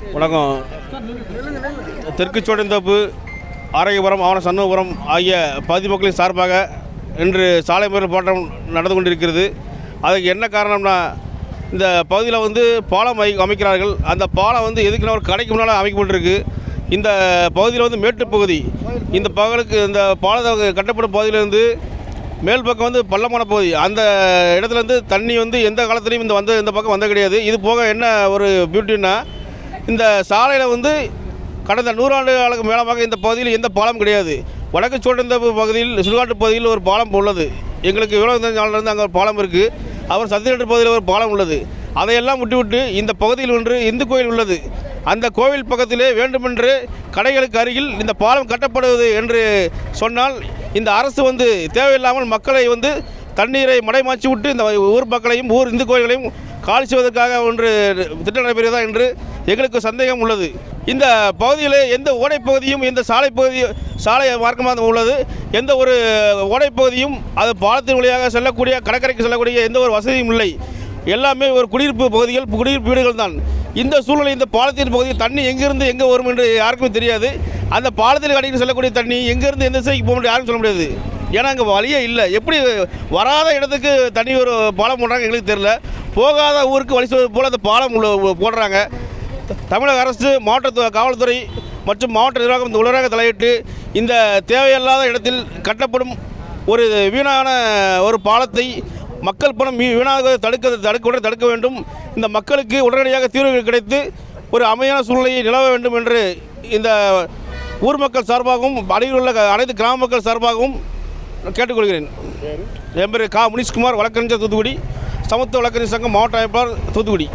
வணக்கம். தெற்கு சோழந்தோப்பு, ஆரோக்கியபுரம், ஆவண சண்முகபுரம் ஆகிய பகுதி மக்களின் சார்பாக இன்று சாலை மறியல் போராட்டம் நடந்து கொண்டிருக்கிறது. அதுக்கு என்ன காரணம்னா, இந்த பகுதியில் பாலம் அமைக்கிறார்கள். அந்த பாலம் எதுக்குன்னா ஒரு கடைக்கு முன்னால் அமைக்கப்பட்டிருக்கு. இந்த பகுதியில் மேட்டுப்பகுதி. இந்த பகலுக்கு இந்த பாலம் கட்டப்படும் பகுதியிலேருந்து மேல் பக்கம் பள்ளமான பகுதி. அந்த இடத்துலேருந்து தண்ணி எந்த காலத்துலேயும் இந்த பக்கம் வந்த கிடையாது. இது போக என்ன ஒரு பியூட்டின்னா, இந்த சாலையில் கடந்த 100 ஆண்டுகளுக்கு மேலமாக இந்த பகுதியில் எந்த பாலம் கிடையாது. வடக்கு சோழந்தோப்பு பகுதியில், சுடுகாட்டு பகுதியில் ஒரு பாலம் உள்ளது. எங்களுக்கு விவசாயிலிருந்து அங்கே ஒரு பாலம் இருக்குது. அவர் சத்திரட்டு பகுதியில் ஒரு பாலம் உள்ளது. அதையெல்லாம் விட்டு இந்த பகுதியில் ஒன்று இந்து கோயில் உள்ளது. அந்த கோவில் பக்கத்திலே வேண்டுமென்று கடைகளுக்கு அருகில் இந்த பாலம் கட்டப்படுவது என்று சொன்னால், இந்த அரசு தேவையில்லாமல் மக்களை தண்ணீரை மடைமாற்றி விட்டு இந்த ஊர் மக்களையும் இந்து கோயில்களையும் காலி செய்வதற்காக ஒன்று திட்டம் நடைபெறுவதா என்று எங்களுக்கு சந்தேகம் உள்ளது. இந்த பகுதியில் எந்த ஓடைப்பகுதியும், எந்த சாலை மார்க்கமாக உள்ளது, எந்த ஒரு ஓடைப்பகுதியும் அது பாலத்தின் வழியாக செல்லக்கூடிய, கடற்கரைக்கு செல்லக்கூடிய எந்த ஒரு வசதியும் இல்லை. எல்லாமே ஒரு குடியிருப்பு பகுதிகள், குடியிருப்பு வீடுகள் தான். இந்த சூழ்நிலை, இந்த பாலத்தின் பகுதியில் தண்ணி எங்கேருந்து எங்கே வரும் என்று யாருக்குமே தெரியாது. அந்த பாலத்தில் கடைக்கு செல்லக்கூடிய தண்ணி எங்கேருந்து எந்த திசைக்கு போக முடியும் யாருக்கும் சொல்ல முடியாது. ஏன்னா அங்கே வழியே இல்லை. எப்படி வராத இடத்துக்கு தண்ணி ஒரு பாலம் போடுறாங்க எங்களுக்கு தெரியல. போகாத ஊருக்கு வழி சொல்வது போல் அந்த பாலம் போடுறாங்க. தமிழக அரசு, மாவட்ட காவல்துறை மற்றும் மாவட்ட நிர்வாகம் இந்த உலராக தலையிட்டு இந்த தேவையில்லாத இடத்தில் கட்டப்படும் ஒரு வீணான ஒரு பாலத்தை மக்கள் பணம் வீணாக தடுக்க வேண்டும். இந்த மக்களுக்கு உடனடியாக தீர்வு கிடைத்து ஒரு அமைதியான சூழ்நிலையை நிலவ வேண்டும் என்று இந்த ஊர் மக்கள் சார்பாகவும் அருகில் உள்ள அனைத்து கிராம மக்கள் சார்பாகவும் கேட்டுக்கொள்கிறேன். என் பேர் முனிஷ்குமார், வழக்கறிஞர், தூத்துக்குடி. சமத்துவ வழக்கறிஞர் சங்கம் மாவட்ட அமைப்பாளர், தூத்துக்குடி.